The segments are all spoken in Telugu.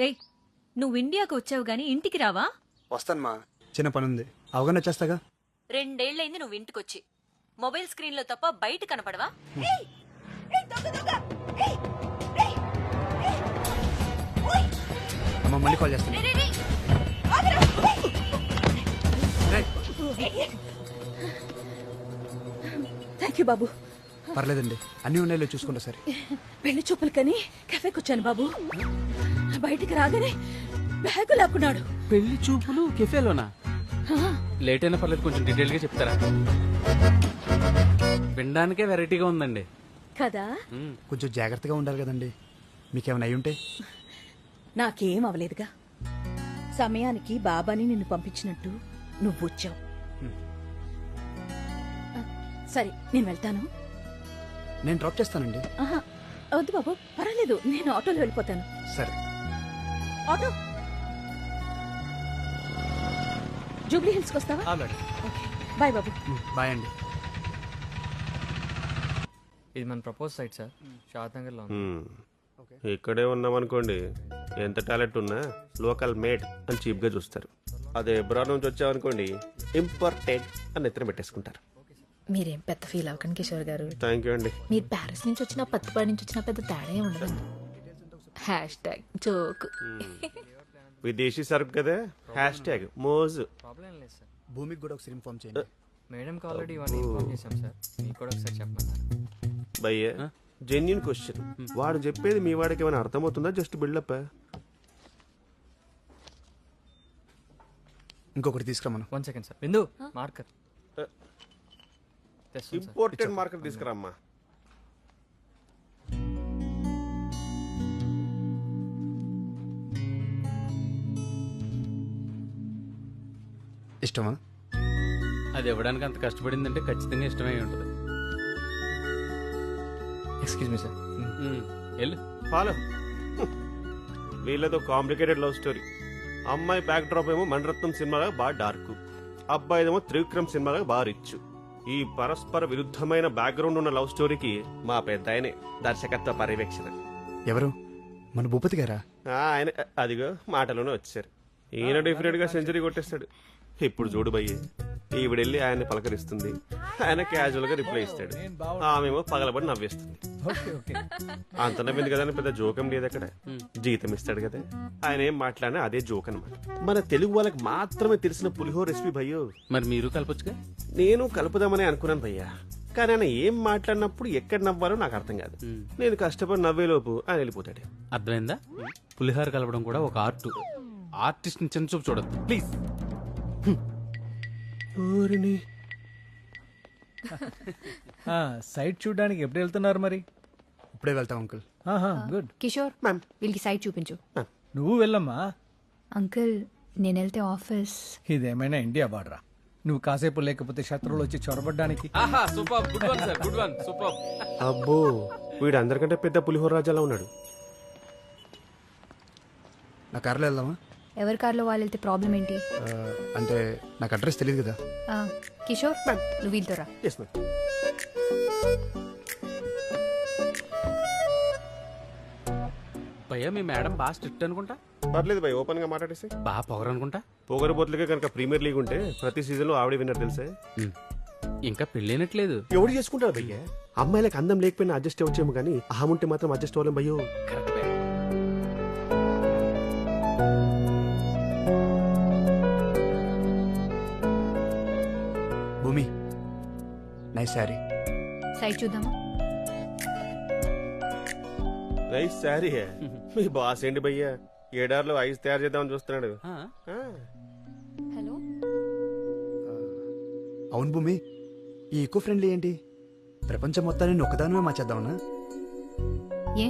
రేయ్, నువ్వు ఇండియాకు వచ్చావు గానీ ఇంటికి రావా? వస్తానమ్మా, చిన్న పని ఉంది, అవగానే వచ్చేస్తాగా. 2 ఏళ్లైంది నువ్వు ఇంటికొచ్చి. మొబైల్ స్క్రీన్ లో తప్ప బయట కనపడవా? అమ్మ మళ్ళీ కాల్ చేస్తాను. థ్యాంక్ యూ బాబు. పర్లేదండి, అన్ని ఉన్నాయో చూసుకుంటా సరే. పెళ్లి చూపులు కని కెఫేకి వచ్చాను బాబు. బయటికి రాగానే బ్యాగు లాక్కున్నాడు. పెళ్లి చూపులు కెఫేలోనా? లేట్ అయినా పర్లేదు, కొంచెం డీటెయిల్ గా చెప్తారా? వినడానికే వెరైటీగా ఉందండి కదా. కొంచెం జాగ్రత్తగా ఉండాలి కదండి, మీకేమైనా అయి ఉంటే. నాకేం అవలేదుగా. సమయానికి బాబాని నిన్ను పంపించినట్టు నువ్వు వచ్చావు. సరే నేను వెళ్తాను. నేను డ్రాప్ చేస్తానండి. ఆహా, వద్దు బాబు, పర్వాలేదు, నేను ఆటోలో వెళ్ళిపోతాను. సరే. ఆటో జూబ్లీ హిల్స్కి వస్తావా? ఓకే, బాయ్ బాబు. బాయ్ అండి. ఇది మన ప్రపోజ్ సైట్ సార్, షాద్ నగర్ లో. ఇక్కడే ఉన్నామనుకోండి, ఎంత టాలెంట్ ఉన్నా లోకల్ మేడ్ అని చీప్ గా చూస్తారు. అదే ఎబ్రాడ్ నుంచి వచ్చామనుకోండి, ఇంపార్టెంట్ అని ఎత్తున పెట్టేసుకుంటారు. మీరేం పెద్ద ఫీల్ అవ్వకండి కిషోర్ గారు. థ్యాంక్ యూ అండి. మీరు ప్యారిస్ నుంచి వచ్చినా పత్తిపాడి నుంచి వచ్చినా పెద్ద తేడా ఉండదండి. #జోక్. విదేశీ సరుకు కదా, మోజు. ప్రాబ్లం ఏం లేదు సార్. భూమికి కూడా ఒకసారి ఇన్ఫార్మ్ చేయండి. మేడంకి ఆల్రెడీ ఇవన్నీ ఇన్ఫార్మ్ చేశాం సార్, మీకు కూడా ఒకసారి చెప్పమన్నారు. భయ్య, జెన్యున్ క్వశ్చన్. వాడు చెప్పేది మీ వాడికి ఏమైనా అర్థమవుతుందా, జస్ట్ బిల్డప్? ఇంకొకటి తీసుకురామను. 1 second sir. Bindu marker. Important marker తీసుకురామ్మా. ఇష్టమా? అది ఇవ్వడానికి అంత కష్టపడిందంటే ఖచ్చితంగా ఇష్టమై ఉంటుంది. Excuse me sir. వెళ్ళు. ఫాలో. వీళ్ళతో కాంప్లికేటెడ్ లవ్ స్టోరీ. అమ్మాయి బ్యాక్ డ్రాప్ ఏమో మణరత్నం సినిమాగా బాగా డార్క్, అబ్బాయిదేమో త్రివిక్రమ్ సినిమాగా బాగా రిచ్. ఈ పరస్పర విరుద్ధమైన బ్యాక్గ్రౌండ్ ఉన్న లవ్ స్టోరీకి మా పెద్ద ఆయనే దర్శకత్వ పర్యవేక్షణ. ఎవరు? మన భూపతి గారా? ఆయన అదిగో మాటలోనే వచ్చారు. ఈయన డిఫరెంట్ గా సెంచరీ కొట్టేస్తాడు. ఇప్పుడు చూడు భయ్య, ఈవిడెళ్ళి ఆయన్ని పలకరిస్తుంది, ఆయన క్యాజువల్ గా రిప్లై ఇస్తాడు, ఆమెమో పగలబడి నవ్వేస్తుంది. అంత నవ్వింది కదా అని పెద్ద జోకం లేదు అక్కడ. జీతం ఇస్తాడు కదా, ఆయన ఏం మాట్లాడినా అదే జోక్ అనమాట. మన తెలుగు వాళ్ళకి మాత్రమే తెలిసిన పులిహోర రెసిపీ భయ్యో. మరి మీరు కలపొచ్చుగా. నేను కలుపుదామని అనుకున్నాను భయ్యా, కానీ ఆయన ఏం మాట్లాడినప్పుడు ఎక్కడ నవ్వాలో నాకు అర్థం కాదు. నేను కష్టపడి నవ్వేలోపు ఆయన వెళ్ళిపోతాడు. అర్థమైందా? పులిహోర కలపడం కూడా ఒక ఆర్ట్. ఆర్టిస్ట్ ని చిన్న చూపు చూడద్దు ప్లీజ్. సైట్ చూడడానికి ఎప్పుడు వెళ్తున్నారు మరి? ఇప్పుడే వెళ్తాం అంకుల్. గుడ్. కిషోర్, వీళ్ళకి సైట్ చూపించు. నువ్వు వెళ్ళమ్మా. అంకుల్, నేను వెళ్తే ఆఫీస్. ఇదేమైనా ఇండియా బార్డరా? నువ్వు కాసేపు లేకపోతే శత్రువులు వచ్చి చొరబడ్డానికి. Super, good one sir, good one, super. అబ్బో, వీడు అందరికంటే పెద్ద పులిహోర రాజాలా ఉన్నాడు. నా కార్లో వెళ్దామా? ఎవరి కార్లో వాళ్ళు వెళ్తే ప్రాబ్లం ఏంటి? అంటే నాకు అడ్రస్ తెలియదు కదా. కిషోర్, నువ్వు వీళ్ళతో రా. Yes, ma'am. భయ్యా, మీ మేడం బాగా స్ట్రిక్ట్ అనుకుంటా. పర్లేదు భయ్, ఓపెన్ గా మాట్లాడేసి. బాగా పొగరు అనుకుంటా. పొగరబోతులకే కనుక ప్రీమియర్ లీగ్ ఉంటే ప్రతి సీజన్ లో ఆవిడ విన్నర్ తెలుసా? ఇంకా పెళ్ళైనట్లేదు. ఎవడు చేసుకుంటాడు భయ్య? అమ్మాయిలకు అందం లేకపోయినా అడ్జస్ట్ అవ్వచ్చేమో కానీ అహం ఉంటే మాత్రం అడ్జస్ట్ అవ్వలేం భయ్యో. భూమి, నైస్ శారీ. సైట్ చూద్దామా? నైస్ శారీ. మీ బాస్ ఏంటి భయ్య, ఏడార్లో ఐస్ తయారు చేద్దామని చూస్తున్నాడు. హలో. అవును భూమి, ఈ ఈకో ఫ్రెండ్లీ ఏంటి? ప్రపంచం మొత్తాన్ని నేను ఒక్కదానమే మార్చేద్దామన్నా? ఏ,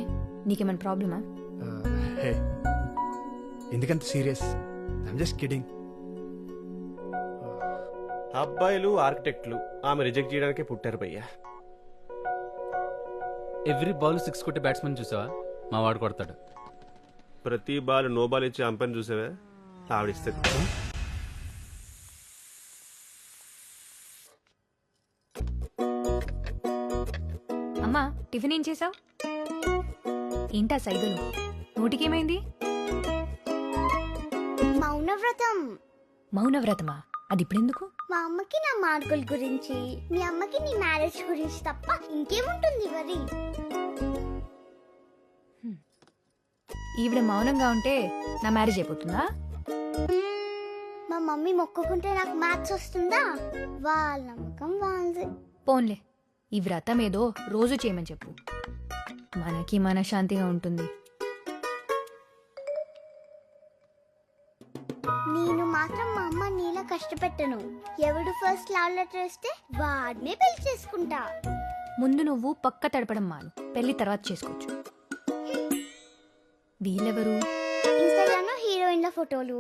నీకేమైనా ప్రాబ్లమా? హే, ఎందుకంత సీరియస్? I'm just kidding. అబ్బాయిలు ఆర్కిటెక్ట్లు ఆమె రిజెక్ట్ చేయడానికే పుట్టారు భయ్యా. ఎవ్రీ బాల్ 6 కొట్టే బ్యాట్స్మెన్ చూసావా? మా వాడు కొడతాడు. ప్రతి బాల్ నో బాల్ ఇచ్చి అంపైర్ చూసావా? ఆవిడిస్తుంది. అమ్మా, టిఫిన్ ఏం చేసావు? ఏంటా సైగలు? నోటికేమైంది? మౌనవ్రతం. మౌనవ్రతమా? అది ఇప్పుడెందుకు? మా అమ్మకి నా మార్కుల గురించి, మీ అమ్మకి నీ మ్యారేజ్ గురించి తప్ప ఇంకేముంటుంది మరి? ఈవిడ మౌనంగా ఉంటే నా మ్యారేజ్ అయిపోతుందా? మా మమ్మీ మొక్కుకుంటే నాకు మ్యాథ్స్ వస్తుందా? వాళ్ళ నమ్మకం వాళ్ళది. పోన్లే, ఈ వ్రతం ఏదో రోజు చేయమని చెప్పు, మనకి మనశ్శాంతిగా ఉంటుంది. నేను మాత్రం మా అమ్మ నీలా కష్టపెట్టను. ఎవడు ఫస్ట్ లవ్ లెటర్ ఇస్తే వాడినే పెళ్లి చేసుకుంటా. ముందు నువ్వు పక్క తడపడం మాను, పెళ్లి తర్వాత చేసుకోవచ్చు. వీళ్ళెవరు? ఇన్స్టాగ్రామ్ లో హీరోయిన్ల ఫోటోలు.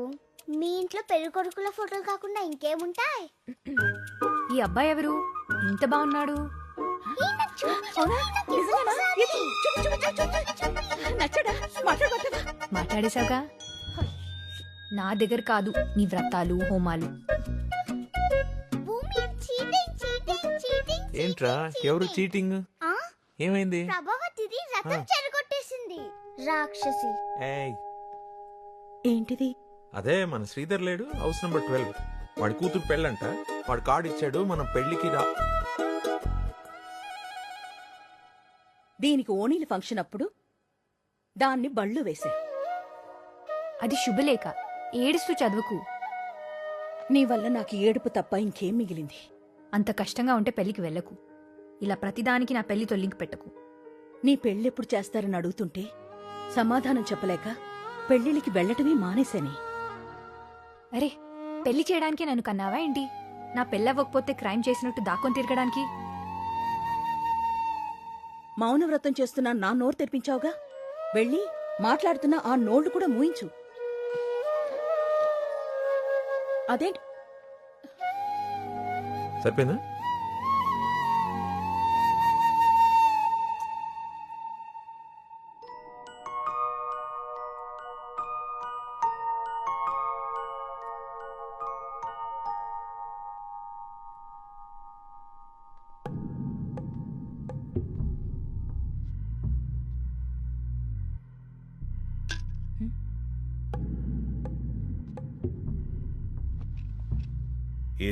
మీ ఇంట్లో పెళ్లి కొడుకుల ఫోటోలు కాకుండా ఇంకేముంటాయి? ఈ అబ్బాయి ఎవరు? ఇంత బాగున్నాడు. నచ్చడా? మాట్లాడబట్టవా? మాట్లాడేశావుగా, నా దగ్గర కాదు నీ వ్రతాలు హోమాలు. ఏంట్రా ఎవరు చీటింగ్? ఏమైంది? ప్రభావతిది రథం చెరగొట్టేసింది రాక్షసి. ఏయ్, ఏంటిది? అదే మన శ్రీధర్ లేడు, హౌస్ నెంబర్ 12. వాడి కూతురు పెళ్ళంట, వాడు కార్డు ఇచ్చాడు, మనం పెళ్లికి రా. దీనికి ఓణీల ఫంక్షన్ అప్పుడు దాన్ని బళ్ళు వేశారు. అది శుభలేఖ, ఏడుస్తూ చదువుకు. నీ వల్ల నాకు ఏడుపు తప్ప ఇంకేం మిగిలింది? అంత కష్టంగా ఉంటే పెళ్లికి వెళ్ళకు. ఇలా ప్రతిదానికి నా పెళ్లితో లింక్ పెట్టకు. నీ పెళ్ళెప్పుడు చేస్తారని అడుగుతుంటే సమాధానం చెప్పలేక పెళ్లిళ్ళకి వెళ్ళటమే మానేశాని. అరే, పెళ్లి చేయడానికి నన్ను కన్నావా ఏంటి? నా పెళ్ళవ్వకపోతే క్రైమ్ చేసినట్టు దాక్కొని తిరగడానికి? మౌనవ్రతం చేస్తున్నా నా నోరు తెరిపించావుగా, వెళ్ళి మాట్లాడుతున్నా ఆ నోళ్లు కూడా మూయించు. అదేంటి? సరిపోయిందా?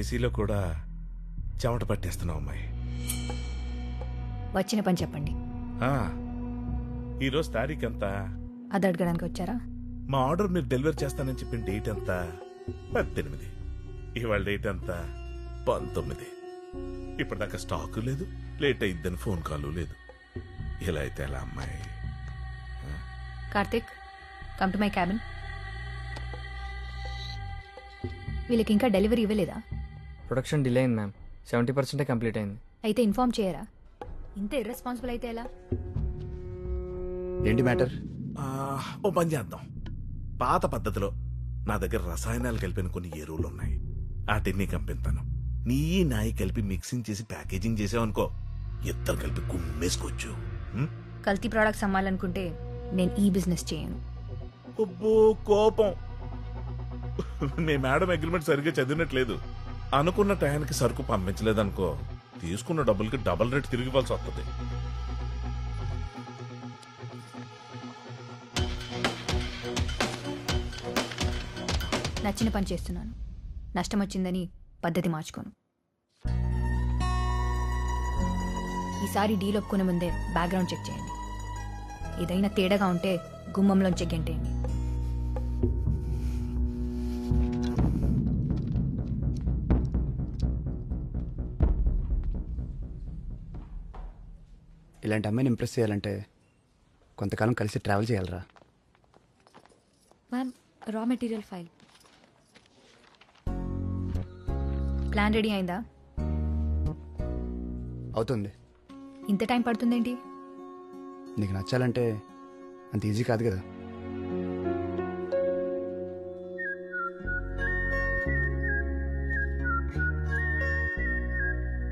ఏసీలో కూడా చెమట పట్టేస్తున్నావు అమ్మాయి. వచ్చిన పని చెప్పండి. ఈరోజు తారీఖు ఎంత? అది అడగడానికి వచ్చారా? మా ఆర్డర్ మీరు డెలివరీ చేస్తానని చెప్పిన డేట్ ఎంత? 18. ఇవాళ డేట్ ఎంత? 19. ఇప్పటిదాకా స్టాక్ లేదు, లేట్ అయిద్దని ఫోన్ కాల్ లేదు. ఇలా అయితే ఎలా అమ్మాయి? Karthik, come to my cabin. వీళ్ళకి ఇంకా డెలివరీ ఇవ్వలేదా? ప్రొడక్షన్ డిలే అయింది మ్యామ్, 70% కంప్లీట్ అయింది. అయితే ఇన్ఫార్మ్ చేయరా? ఇంత ఇర్రెస్పాన్సిబుల్ అయితే ఎలా? ఏంటి మ్యాటర్? ఓ పని చేద్దాం. పాత పద్ధతిలో నా దగ్గర రసాయనాలు కలిపిన కొన్ని ఎరువులు ఉన్నాయి, వాటిని కంపిస్తాను. నీ నాయి కలిపి మిక్సింగ్ చేసి ప్యాకేజింగ్ చేసావనుకో, ఇద్దరు కలిపి గుమ్మేసుకోవచ్చు. కల్తీ ప్రోడక్ట్స్ అమ్మాలనుకుంటే నేను ఈ బిజినెస్ చేయను. అబ్బో కోపం. మీ మేడం అగ్రిమెంట్ సరిగ్గా చదివినట్లేదు. అనుకున్న టయానికి సరుకు పంపించలేదనుకో, తీసుకున్న డబ్బులకి డబుల్ రేట్ తిరిగి ఇవ్వాల్సి వస్తుంది. నచ్చిన పని చేస్తున్నాను, నష్టం వచ్చిందని పద్ధతి మార్చుకోను. ఈసారి డీల్ ఒప్పుకునే ముందే బ్యాక్గ్రౌండ్ చెక్ చేయండి. ఏదైనా తేడాగా ఉంటే గుమ్మంలోంచి గెంటేయండి. ఇలాంటి అమ్మాయిని ఇంప్రెస్ చేయాలంటే కొంతకాలం కలిసి ట్రావెల్ చేయాలరా. Ma'am, raw material file plan ready అయిందా? అవుతుంది. ఇంత టైం పడుతుందేంటి? నీకు నచ్చాలంటే అంత ఈజీ కాదు కదా.